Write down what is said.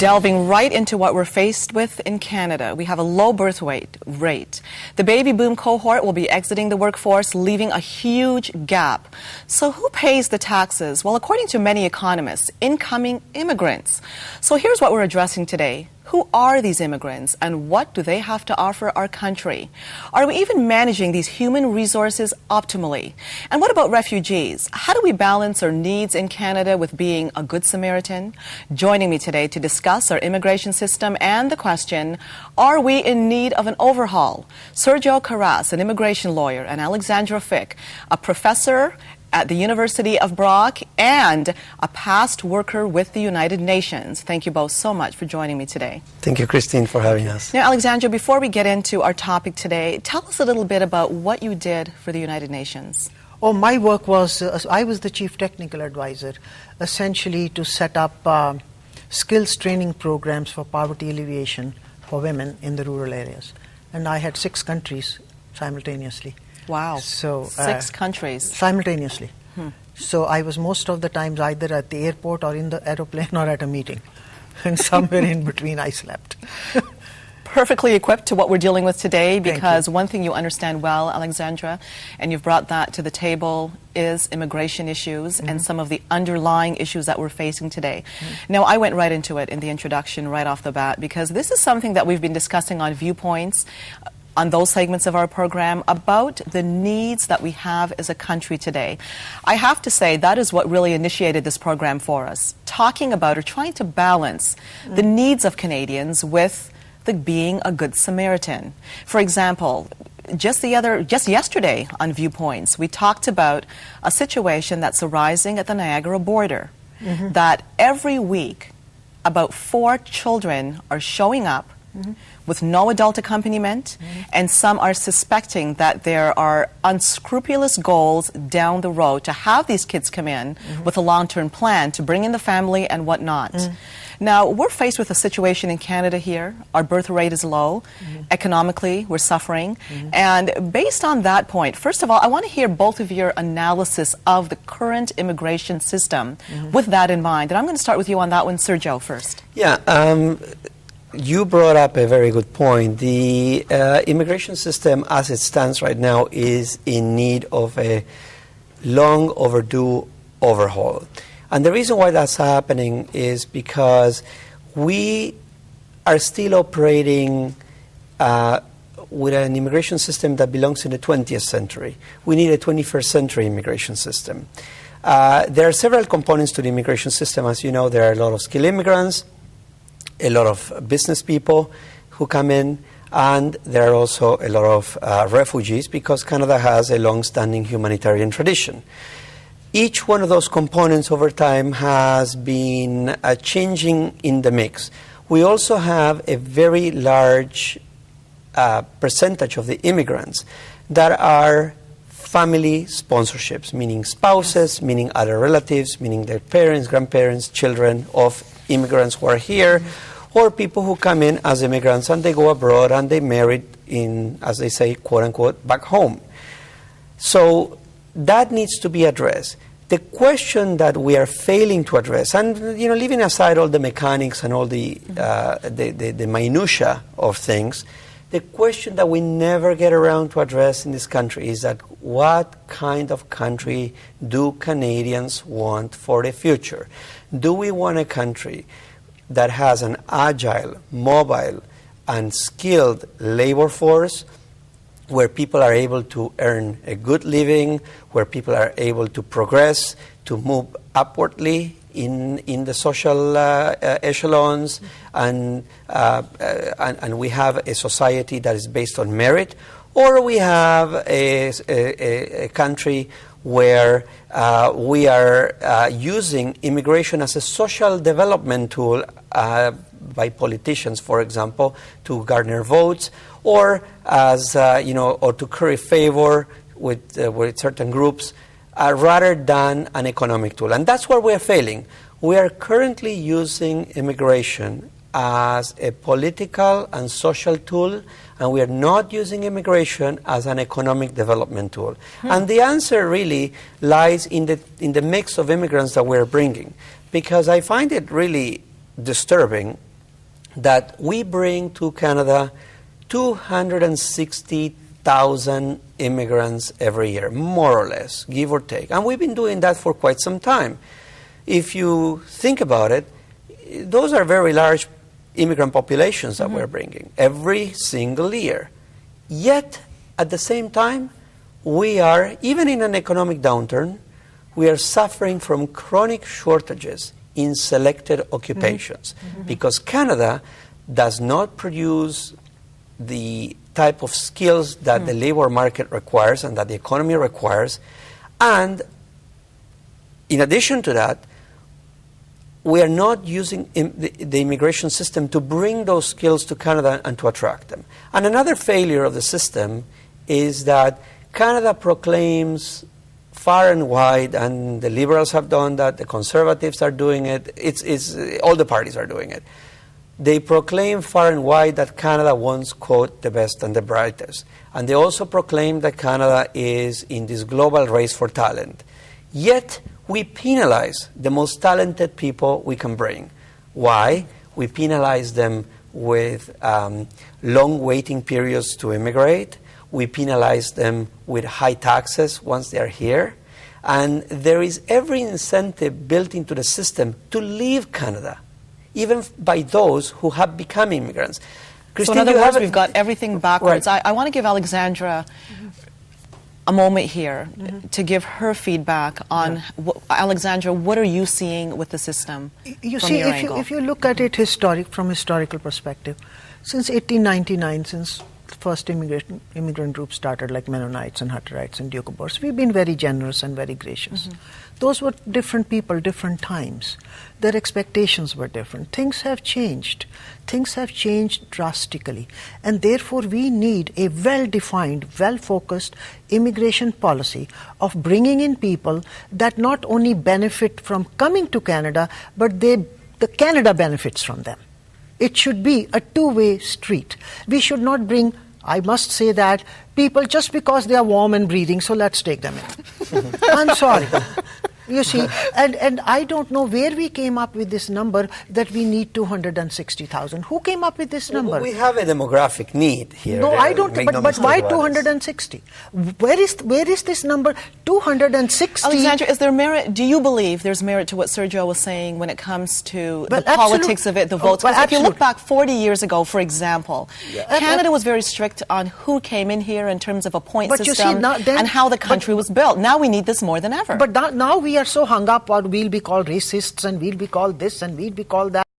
Delving right into what we're faced with in Canada, we have a low birth rate. The baby boom cohort will be exiting the workforce, leaving a huge gap. So who pays the taxes? Well, according to many economists, incoming immigrants. So here's what we're addressing today. Who are these immigrants and what do they have to offer our country? Are we even managing these human resources optimally? And what about refugees? How do we balance our needs in Canada with being a good Samaritan? Joining me today to discuss our immigration system and the question, are we in need of an overhaul? Sergio Carras, an immigration lawyer, and Alexandra Fick, a professor at the University of Brock and a past worker with the United Nations. Thank you both so much for joining me today. Thank you, Christine, for having us. Now, Alexandra, before we get into our topic today, tell us a little bit about what you did for the United Nations. Oh, my work was, I was the chief technical advisor, essentially to set up skills training programs for poverty alleviation for women in the rural areas. And I had 6 countries simultaneously. Wow. So 6 countries. Simultaneously. So I was most of the times either at the airport or in the aeroplane or at a meeting. And somewhere in between I slept. Perfectly equipped to what we're dealing with today, because one thing you understand well, Alexandra, and you've brought that to the table, is immigration issues and some of the underlying issues that we're facing today. Now, I went right into it in the introduction right off the bat, because this is something that we've been discussing on Viewpoints, on those segments of our program, about the needs that we have as a country today. I have to say that is what really initiated this program for us, talking about or trying to balance the needs of Canadians with the being a good Samaritan. For example, just yesterday on Viewpoints, we talked about a situation that's arising at the Niagara border, that every week about 4 children are showing up with no adult accompaniment, and some are suspecting that there are unscrupulous goals down the road to have these kids come in with a long-term plan to bring in the family and whatnot. Now, we're faced with a situation in Canada here. Our birth rate is low. Economically, we're suffering. And based on that point, first of all, I want to hear both of your analysis of the current immigration system with that in mind. And I'm going to start with you on that one, Sergio, first. Yeah. You brought up a very good point. The immigration system as it stands right now is in need of a long overdue overhaul. And the reason why that's happening is because we are still operating with an immigration system that belongs in the 20th century. We need a 21st century immigration system. There are several components to the immigration system. As you know, there are a lot of skilled immigrants, a lot of business people who come in, and there are also a lot of refugees, because Canada has a long-standing humanitarian tradition. Each one of those components over time has been changing in the mix. We also have a very large percentage of the immigrants that are family sponsorships, meaning spouses, meaning other relatives, meaning their parents, grandparents, children of immigrants who are here, or people who come in as immigrants and they go abroad and they marry in, as they say, quote unquote, back home. So that needs to be addressed. The question that we are failing to address, and leaving aside all the mechanics and all the minutia of things, the question that we never get around to address in this country is that what kind of country do Canadians want for the future? Do we want a country that has an agile, mobile, and skilled labor force, where people are able to earn a good living, where people are able to progress, to move upwardly in the social echelons, and we have a society that is based on merit, or we have a country where we are using immigration as a social development tool by politicians, for example, to garner votes, or as or to curry favor with certain groups, rather than an economic tool. And that's where we're failing. We are currently using immigration as a political and social tool, and we are not using immigration as an economic development tool. And the answer really lies in the mix of immigrants that we're bringing, because I find it really disturbing that we bring to Canada 260,000 immigrants every year, more or less, give or take. And we've been doing that for quite some time. If you think about it, those are very large immigrant populations that we're bringing every single year. Yet, at the same time, we are, even in an economic downturn, we are suffering from chronic shortages in selected occupations because Canada does not produce the type of skills that the labor market requires and that the economy requires. And in addition to that, we are not using the immigration system to bring those skills to Canada and to attract them. And another failure of the system is that Canada proclaims far and wide, and the Liberals have done that, the Conservatives are doing it, all the parties are doing it. They proclaim far and wide that Canada wants, quote, the best and the brightest. And they also proclaim that Canada is in this global race for talent. Yet, we penalize the most talented people we can bring. Why? We penalize them with long waiting periods to immigrate. We penalize them with high taxes once they are here. And there is every incentive built into the system to leave Canada, even by those who have become immigrants. So in other words, we've got everything backwards. Right. I want to give Alexandra a moment here to give her feedback on, Alexandra, what are you seeing with the system You from see, your angle? if you look at it from historical perspective, since 1899, since the first immigrant group started, like Mennonites and Hutterites and Doukhobors, we've been very generous and very gracious. Those were different people, different times. Their expectations were different. Things have changed. Things have changed drastically. And therefore, we need a well-defined, well-focused immigration policy of bringing in people that not only benefit from coming to Canada, but the Canada benefits from them. It should be a two-way street. We should not bring, I must say that, people just because they are warm and breathing, so let's take them in. I'm sorry. You see, and I don't know where we came up with this number that we need 260,000. Who came up with this number? We have a demographic need here. No, I don't. Make But, no but mistake why about this. 260? Where is this number? 260. Alexandra, is there merit? Do you believe there's merit to what Sergio was saying when it comes to Well, the politics of it, the votes? well, Because if you look absolute. back 40 years ago, for example, Canada was very strict on who came in here in terms of a point But you see, system now then- and how the country was built. Now we need this more than ever. But now we are so hung up on we'll be called racists and we'll be called this and we'll be called that.